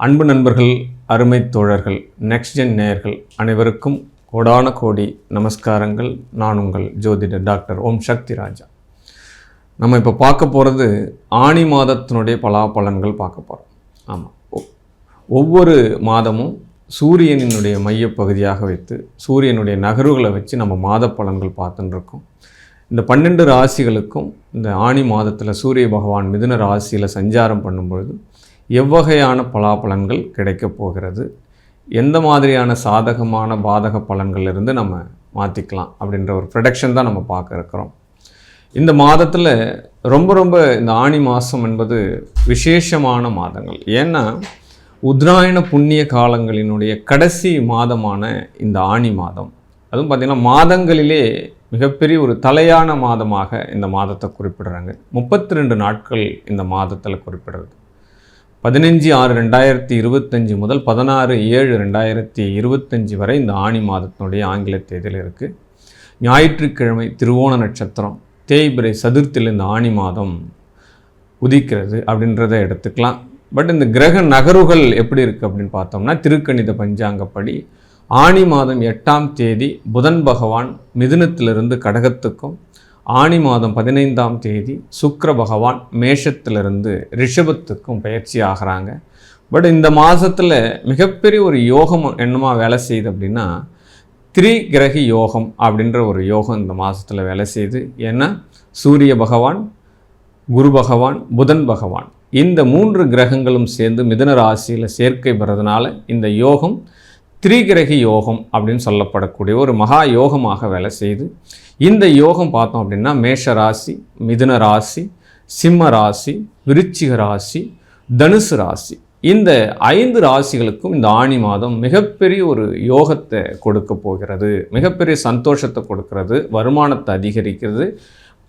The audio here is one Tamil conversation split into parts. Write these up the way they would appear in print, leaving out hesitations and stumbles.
அன்பு நண்பர்கள், அருமை தோழர்கள், நெக்ஸ்ட் ஜென் நேயர்கள் அனைவருக்கும் கோடான கோடி நமஸ்காரங்கள். நான் உங்கள் ஜோதிடர் டாக்டர் ஓம் சக்தி ராஜா. நம்ம இப்போ பார்க்க போகிறது ஆணி மாதத்தினுடைய பலாபலன்கள் பார்க்க போகிறோம். ஆமாம், ஒவ்வொரு மாதமும் சூரியனினுடைய மையப்பகுதியாக வைத்து சூரியனுடைய நகர்வுகளை வச்சு நம்ம மாத பலன்கள் பார்த்துன்னு இருக்கோம். இந்த 12 ராசிகளுக்கும் இந்த ஆணி மாதத்தில் சூரிய பகவான் மிதுன ராசியில் சஞ்சாரம் பண்ணும்பொழுது எவ்வகையான பலாபலன்கள் கிடைக்கப் போகிறது, எந்த மாதிரியான சாதகமான பாதக பலன்கள்லேருந்து நம்ம மாற்றிக்கலாம் அப்படின்ற ஒரு ப்ரொடக்ஷன் தான் நம்ம பார்க்க இருக்கிறோம். இந்த மாதத்தில் ரொம்ப இந்த ஆணி மாதம் என்பது விசேஷமான மாதங்கள். ஏன்னா உத்தராயண புண்ணிய காலங்களினுடைய கடைசி மாதமான இந்த ஆணி மாதம், அதுவும் பார்த்திங்கன்னா மாதங்களிலே மிகப்பெரிய ஒரு தலையான மாதமாக இந்த மாதத்தை குறிப்பிடுறாங்க. 32 நாட்கள் இந்த மாதத்தில் குறிப்பிடுறது. 15/6/2025 முதல் 16/7/2025 வரை இந்த ஆணி மாதத்தினுடைய ஆங்கில தேதியில் இருக்குது. ஞாயிற்றுக்கிழமை திருவோண நட்சத்திரம், தேய்பிறை சதுர்த்தியில் இந்த ஆணி மாதம் உதிக்கிறது அப்படின்றத எடுத்துக்கலாம். பட் இந்த கிரக நகர்வுகள் எப்படி இருக்குது அப்படின்னு பார்த்தோம்னா, திருக்கணித பஞ்சாங்கப்படி ஆணி மாதம் 8ஆம் தேதி புதன் பகவான் மிதுனத்திலிருந்து கடகத்துக்கும், ஆணி மாதம் 15ஆம் தேதி சுக்கிர பகவான் மேஷத்திலிருந்து ரிஷபத்துக்கும் பயிற்சி ஆகிறாங்க. பட் இந்த மாதத்தில் மிகப்பெரிய ஒரு யோகம் என்னமா வேலை செய்யுது அப்படின்னா, திரிகிரகி யோகம் அப்படின்ற ஒரு யோகம் இந்த மாதத்தில் வேலை செய்யுது. ஏன்னா சூரிய பகவான், குரு பகவான், புதன் பகவான் இந்த 3 கிரகங்களும் சேர்ந்து மிதுன ராசியில் சேர்க்கை பெறதுனால இந்த யோகம் திரிகிரகி யோகம் அப்படின்னு சொல்லப்படக்கூடிய ஒரு மகா யோகமாக வேலை செய்யுது. இந்த யோகம் பார்த்தோம் அப்படின்னா மேஷ ராசி, மிதுன ராசி, சிம்ம ராசி, விருச்சிக ராசி, தனுசு ராசி இந்த 5 ராசிகளுக்கும் இந்த ஆணி மாதம் மிகப்பெரிய ஒரு யோகத்தை கொடுக்க போகிறது. மிகப்பெரிய சந்தோஷத்தை கொடுக்கிறது, வருமானத்தை அதிகரிக்கிறது,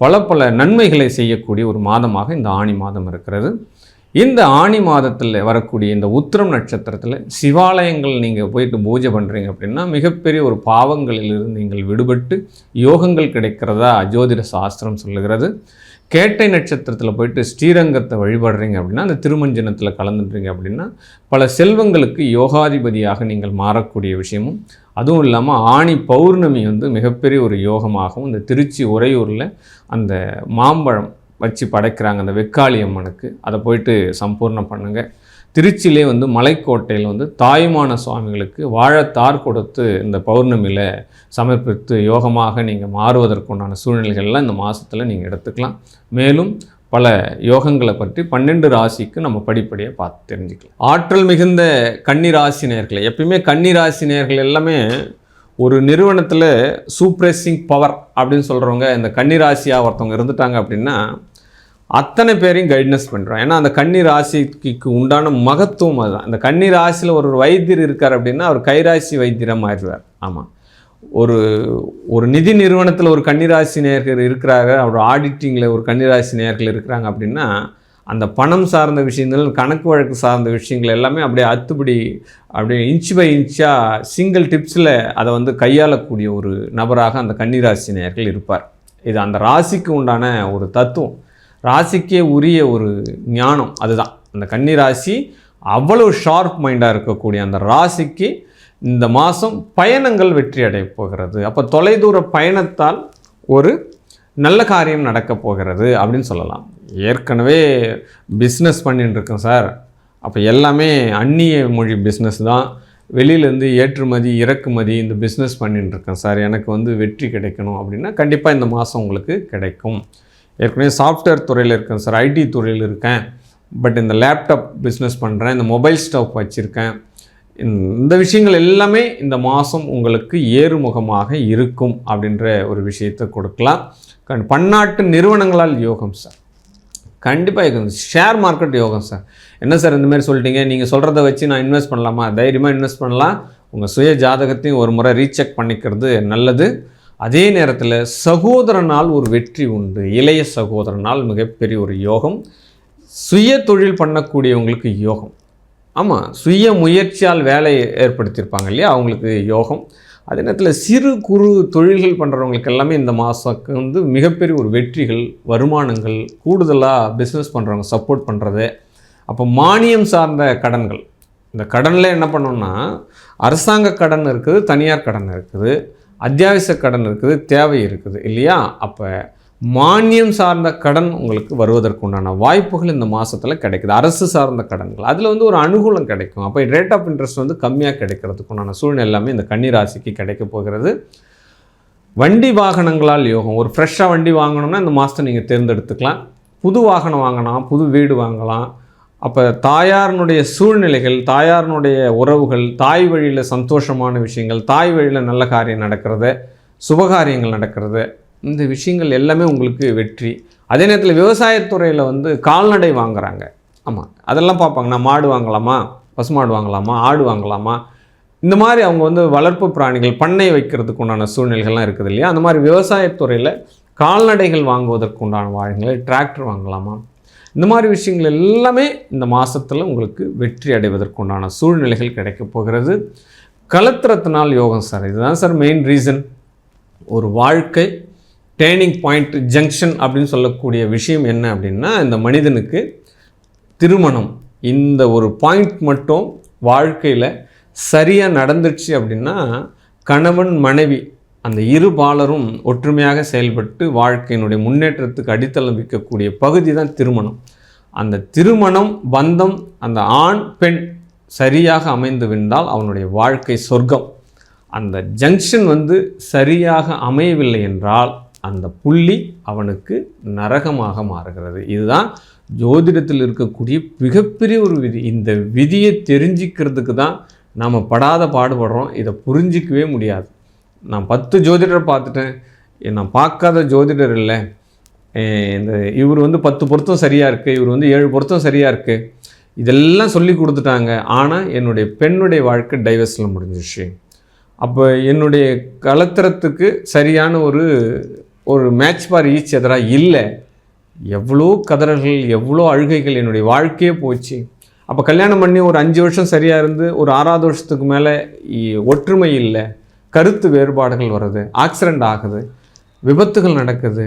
பல நன்மைகளை செய்யக்கூடிய ஒரு மாதமாக இந்த ஆணி மாதம் இருக்கிறது. இந்த ஆணி மாதத்தில் வரக்கூடிய இந்த உத்திரம் நட்சத்திரத்தில் சிவாலயங்கள் நீங்கள் போயிட்டு பூஜை பண்ணுறீங்க அப்படின்னா மிகப்பெரிய ஒரு பாவங்களிலிருந்து நீங்கள் விடுபட்டு யோகங்கள் கிடைக்கிறதா ஜோதிட சாஸ்திரம் சொல்லுகிறது. கேட்டை நட்சத்திரத்தில் போயிட்டு ஸ்ரீரங்கத்தை வழிபடுறீங்க அப்படின்னா, அந்த திருமஞ்சனத்தில் கலந்துடுறீங்க அப்படின்னா பல செல்வங்களுக்கு யோகாதிபதியாக நீங்கள் மாறக்கூடிய விஷயமும், அதுவும் இல்லாமல் ஆணி பௌர்ணமி மிகப்பெரிய ஒரு யோகமாகவும், இந்த திருச்சி உறையூரில் அந்த மாம்பழம் வச்சு படைக்கிறாங்க அந்த வெக்காளி அம்மனுக்கு, அதை போயிட்டு சம்பூர்ணம் பண்ணுங்கள். திருச்சியிலே மலைக்கோட்டையில் தாயுமான சுவாமிகளுக்கு வாழைத்தார் கொடுத்து இந்த பௌர்ணமியில் சமர்ப்பித்து யோகமாக நீங்கள் மாறுவதற்குண்டான சூழ்நிலைகள்லாம் இந்த மாதத்தில் நீங்கள் எடுத்துக்கலாம். மேலும் பல யோகங்களை பற்றி 12 ராசிக்கு நம்ம படிப்படியாக பார்த்து தெரிஞ்சுக்கலாம். ஆற்றல் மிகுந்த கன்னி ராசி நேயர்களே, எப்பயுமே கன்னி ராசி நேயர்கள் எல்லாமே ஒரு நிறுவனத்தில் சூப்ரெசிங் பவர் அப்படின்னு சொல்கிறவங்க இந்த கன்னி ராசியாக ஒருத்தவங்க இருந்துட்டாங்க அப்படின்னா அத்தனை பேரையும் கைட்னஸ் பண்ணுறோம். ஏன்னா அந்த கன்னி ராசிக்கு உண்டான மகத்துவம் அதுதான். இந்த கன்னி ராசியில் ஒரு வைத்தியர் இருக்கார் அப்படின்னா அவர் கைராசி வைத்தியராக மாறிடுவார். ஆமாம், ஒரு நிதி நிறுவனத்தில் ஒரு கன்னிராசி நேயர்கள் இருக்கிறாங்க, அவர் ஆடிட்டிங்கில் ஒரு கன்னிராசி நேயர்கள் இருக்கிறாங்க அப்படின்னா அந்த பணம் சார்ந்த விஷயங்கள், கணக்கு வழக்கு சார்ந்த விஷயங்கள் எல்லாமே அப்படியே அப்படியே இன்ச் பை இன்ச்சாக சிங்கிள் டிப்ஸில் அதை கையாளக்கூடிய ஒரு நபராக அந்த கன்னிராசி நேயர்கள் இருப்பார். இது அந்த ராசிக்கு உண்டான ஒரு தத்துவம், ராசிக்கே உரிய ஒரு ஞானம். அதுதான் அந்த கன்னிராசி அவ்வளவு ஷார்ப் மைண்டாக இருக்கக்கூடிய அந்த ராசிக்கு இந்த மாதம் பயணங்கள் வெற்றி அடைய போகிறது. அப்போ தொலைதூர பயணத்தால் ஒரு நல்ல காரியம் நடக்கப் போகிறது அப்படின்னு சொல்லலாம். ஏற்கனவே பிஸ்னஸ் பண்ணிட்டு இருக்கேன் சார், அப்போ எல்லாமே அந்நிய மொழி பிஸ்னஸ் தான், வெளியிலேருந்து ஏற்றுமதி இறக்குமதி இந்த பிஸ்னஸ் பண்ணிட்டு இருக்கேன் சார், எனக்கு வெற்றி கிடைக்கணும் அப்படின்னா கண்டிப்பாக இந்த மாதம் உங்களுக்கு கிடைக்கும். ஏற்கனவே சாஃப்ட்வேர் துறையில் இருக்கேன் சார், ஐடி துறையில் இருக்கேன், பட் இந்த லேப்டாப் பிஸ்னஸ் பண்ணுறேன், இந்த மொபைல் ஸ்டவ் வச்சுருக்கேன், இந்த விஷயங்கள் எல்லாமே இந்த மாதம் உங்களுக்கு ஏறுமுகமாக இருக்கும் அப்படின்ற ஒரு விஷயத்தை கொடுக்கலாம். பன்னாட்டு நிறுவனங்களால் யோகம் சார், கண்டிப்பாக இருக்குது. ஷேர் மார்க்கெட் யோகம் சார். என்ன சார் இந்தமாதிரி சொல்லிட்டீங்க, நீங்கள் சொல்கிறத வச்சு நான் இன்வெஸ்ட் பண்ணலாமா? தைரியமாக இன்வெஸ்ட் பண்ணலாம். உங்கள் சுய ஜாதகத்தையும் ஒரு முறை ரீசெக் பண்ணிக்கிறது நல்லது. அதே நேரத்தில் சகோதரனால் ஒரு வெற்றி உண்டு, இளைய சகோதரனால் மிகப்பெரிய ஒரு யோகம். சுய தொழில் பண்ணக்கூடியவங்களுக்கு யோகம். ஆமாம், சுய முயற்சியால் வேலை ஏற்படுத்தியிருப்பாங்க இல்லையா, அவங்களுக்கு யோகம். அதே நேரத்தில் சிறு குறு தொழில்கள் பண்ணுறவங்களுக்கு எல்லாமே இந்த மாதத்துக்கு மிகப்பெரிய ஒரு வெற்றிகள், வருமானங்கள், கூடுதலாக பிஸ்னஸ் பண்ணுறவங்க சப்போர்ட் பண்ணுறது. அப்போ மானியம் சார்ந்த கடன்கள், இந்த கடனில் என்ன பண்ணோம்னா அரசாங்க கடன் இருக்குது, தனியார் கடன் இருக்குது, அத்தியாவசிய கடன் இருக்குது, தேவை இருக்குது இல்லையா? அப்போ மானியம் சார்ந்த கடன் உங்களுக்கு வருவதற்குண்டான வாய்ப்புகள் இந்த மாதத்தில் கிடைக்குது. அரசு சார்ந்த கடன்கள் அதில் வந்து ஒரு அனுகூலம் கிடைக்கும். அப்போ ரேட் ஆஃப் இன்ட்ரெஸ்ட் வந்து கம்மியாக கிடைக்கிறதுக்குண்டான சூழ்நிலை எல்லாமே இந்த கன்னி ராசிக்கு கிடைக்க போகிறது. வண்டி வாகனங்களால் யோகம். ஒரு ஃப்ரெஷ்ஷாக வண்டி வாங்கணும்னா இந்த மாதத்தை நீங்கள் தேர்ந்தெடுத்துக்கலாம். புது வாகனம் வாங்கலாம், புது வீடு வாங்கலாம். அப்போ தாயாரினுடைய சூழ்நிலைகள், தாயாரினுடைய உறவுகள், தாய் வழியில் சந்தோஷமான விஷயங்கள், தாய் வழியில் நல்ல காரியம் நடக்கிறது, சுபகாரியங்கள் நடக்கிறது, இந்த விஷயங்கள் எல்லாமே உங்களுக்கு வெற்றி. அதே நேரத்தில் விவசாயத்துறையில் வந்து கால்நடை வாங்குகிறாங்க. ஆமாம், அதெல்லாம் பார்ப்பாங்க. நான் மாடு வாங்கலாமா, பசுமாடு வாங்கலாமா, ஆடு வாங்கலாமா, இந்த மாதிரி அவங்க வந்து வளர்ப்பு பிராணிகள் பண்ணை வைக்கிறதுக்கு உண்டான சூழ்நிலைகள்லாம் இருக்குது இல்லையா? அந்த மாதிரி விவசாயத்துறையில் கால்நடைகள் வாங்குவதற்கு உண்டான வாழ்க்கைகள், டிராக்டர் வாங்கலாமா, இந்த மாதிரி விஷயங்கள் எல்லாமே இந்த மாதத்தில் உங்களுக்கு வெற்றி அடைவதற்கு உண்டான சூழ்நிலைகள் கிடைக்க போகிறது. கலத்திரத்தினால் யோகம் சார், இதுதான் சார் மெயின் ரீசன். ஒரு வாழ்க்கை டேர்னிங் பாயிண்ட், ஜங்ஷன் அப்படின்னு சொல்லக்கூடிய விஷயம் என்ன அப்படின்னா, இந்த மனிதனுக்கு திருமணம், இந்த ஒரு பாயிண்ட் மட்டும் வாழ்க்கையில் சரியாக நடந்துச்சு அப்படின்னா கணவன் மனைவி அந்த இரு பாலரும் ஒற்றுமையாக செயல்பட்டு வாழ்க்கையினுடைய முன்னேற்றத்துக்கு அடித்தளம் வைக்கக்கூடிய பகுதி தான் திருமணம். அந்த திருமணம் பந்தம் அந்த ஆண் பெண் சரியாக அமைந்து விட்டால் அவனுடைய வாழ்க்கை சொர்க்கம். அந்த ஜங்ஷன் வந்து சரியாக அமையவில்லை என்றால் அந்த புள்ளி அவனுக்கு நரகமாக மாறுகிறது. இதுதான் ஜோதிடத்தில் இருக்கக்கூடிய மிகப்பெரிய ஒரு விதி. இந்த விதியை தெரிஞ்சிக்கிறதுக்கு தான் நாம் படாத பாடுபடுறோம். இதை புரிஞ்சிக்கவே முடியாது. நான் 10 ஜோதிடரை பார்த்துட்டேன், நான் பார்க்காத ஜோதிடர் இல்லை, இந்த இவர் வந்து 10 பொருத்தம் சரியாக இருக்குது, இவர் வந்து 7 பொருத்தம் சரியாக இருக்குது, இதெல்லாம் சொல்லி கொடுத்துட்டாங்க. ஆனால் என்னுடைய பெண்ணுடைய வாழ்க்கை டைவர்ஸில் முடிஞ்சிச்சு. அப்போ என்னுடைய கலத்திரத்துக்கு சரியான ஒரு மேட்ச் ஃபார் ஈச் எதிராக இல்லை. எவ்வளோ கதறல்கள், எவ்வளோ அழுகைகள், என்னுடைய வாழ்க்கையே போச்சு. அப்போ கல்யாணம் பண்ணி ஒரு 5 வருஷம் சரியாக இருந்து ஒரு 6ஆவது வருஷத்துக்கு மேலே ஒற்றுமை இல்லை, கருத்து வேறுபாடுகள் வருது, ஆக்சிடெண்ட் ஆகுது, விபத்துகள் நடக்குது,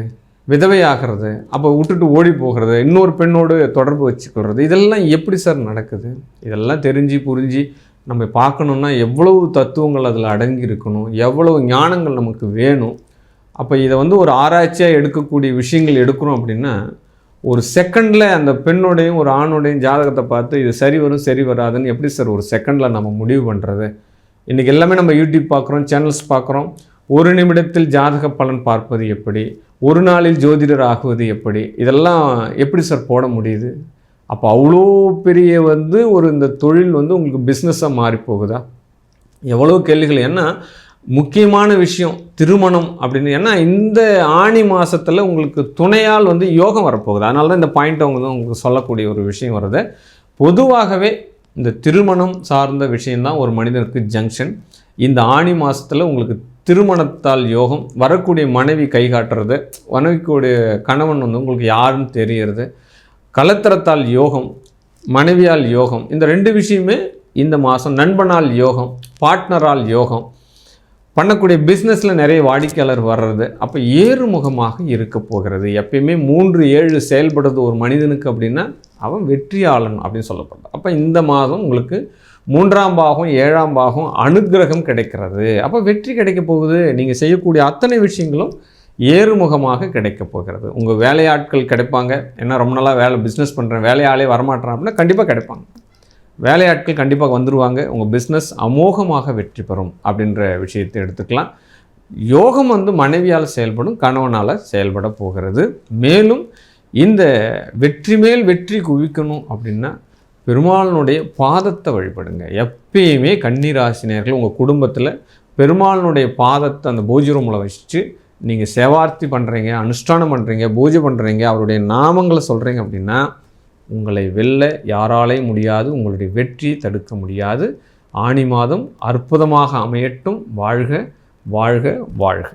விதவையாகிறது, அப்போ விட்டுட்டு ஓடி போகிறது, இன்னொரு பெண்ணோடு தொடர்பு வச்சுக்கிறது, இதெல்லாம் எப்படி சார் நடக்குது? இதெல்லாம் தெரிஞ்சு புரிஞ்சு நம்ம பார்க்கணுன்னா எவ்வளவு தத்துவங்கள் அதில் அடங்கி இருக்கணும், எவ்வளவு ஞானங்கள் நமக்கு வேணும். அப்போ இதை வந்து ஒரு ஆராய்ச்சியாக எடுக்கக்கூடிய விஷயங்கள் எடுக்கணும் அப்படின்னா ஒரு செகண்டில் அந்த பெண்ணோடையும் ஒரு ஆணோடையும் ஜாதகத்தை பார்த்து இது சரி வரும் சரி வராதுன்னு எப்படி சார் ஒரு செகண்டில் நம்ம முடிவு பண்ணுறது? இன்றைக்கி எல்லாமே நம்ம யூடியூப் பார்க்குறோம், சேனல்ஸ் பார்க்குறோம். ஒரு நிமிடத்தில் ஜாதக பலன் பார்ப்பது எப்படி, ஒரு நாளில் ஜோதிடர் ஆகுவது எப்படி, இதெல்லாம் எப்படி சார் போட முடியுது? அப்போ அவ்வளோ பெரிய வந்து இந்த தொழில் வந்து உங்களுக்கு பிஸ்னஸாக மாறி போகுதா? எவ்வளோ கேள்விகள். ஏன்னா முக்கியமான விஷயம் திருமணம் அப்படின்னு. ஏன்னா இந்த ஆணி மாதத்தில் உங்களுக்கு துணையால் வந்து யோகம் வரப்போகுது. அதனால தான் இந்த பாயிண்ட் அவங்க வந்து உங்களுக்கு சொல்லக்கூடிய ஒரு விஷயம் வருது. பொதுவாகவே இந்த திருமணம் சார்ந்த விஷயந்தான் ஒரு மனிதனுக்கு ஜங்ஷன். இந்த ஆணி மாதத்தில் உங்களுக்கு திருமணத்தால் யோகம், வரக்கூடிய மனைவி கை காட்டுறது, மனைவிக்குடைய கணவன் வந்து உங்களுக்கு யாருன்னு தெரியறது, கலத்திரத்தால் யோகம், மனைவியால் யோகம், இந்த 2 விஷயமே இந்த மாதம். நண்பனால் யோகம், பார்ட்னரால் யோகம், பண்ணக்கூடிய பிஸ்னஸில் நிறைய வாடிக்கையாளர் வர்றது. அப்போ ஏறுமுகமாக இருக்க போகிறது. எப்பயுமே 3-7 செயல்படுறது ஒரு மனிதனுக்கு அப்படின்னா அவன் வெற்றியாளன் அப்படின்னு சொல்லப்படுது. அப்போ இந்த மாதம் உங்களுக்கு 3ஆம் பாகம் 7ஆம் பாகம் அனுக்கிரகம் கிடைக்கிறது. அப்போ வெற்றி கிடைக்க போகுது. நீங்கள் செய்யக்கூடிய அத்தனை விஷயங்களும் ஏறுமுகமாக கிடைக்க போகிறது. உங்கள் வேலையாட்கள் கிடைப்பாங்க. ஏன்னா ரொம்ப நாளாக பிஸ்னஸ் பண்ணுறேன், வேலையாளே வரமாட்டேறான் அப்படின்னா கண்டிப்பாக கிடைப்பாங்க. வேலையாட்கள் கண்டிப்பாக வந்துடுவாங்க. உங்கள் பிஸ்னஸ் அமோகமாக வெற்றி பெறும் அப்படின்ற விஷயத்தை எடுத்துக்கலாம். யோகம் வந்து மனைவியால் செயல்படும், கணவனால் செயல்பட போகிறது. மேலும் இந்த வெற்றி மேல் வெற்றி குவிக்கணும் அப்படின்னா பெருமாளினுடைய பாதத்தை வழிபடுங்க. எப்பயுமே கன்னிராசினியர்கள் உங்கள் குடும்பத்தில் பெருமாளினுடைய பாதத்தை அந்த பூஜை ரூமில் வச்சுட்டு நீங்கள் சேவார்த்தி பண்ணுறீங்க, அனுஷ்டானம் பண்ணுறீங்க, பூஜை பண்ணுறீங்க, அவருடைய நாமங்களை சொல்கிறீங்க அப்படின்னா உங்களை வெல்ல யாராலையும் முடியாது. உங்களுடைய வெற்றியை தடுக்க முடியாது. ஆனி மாதம் அற்புதமாக அமையட்டும். வாழ்க வாழ்க வாழ்க.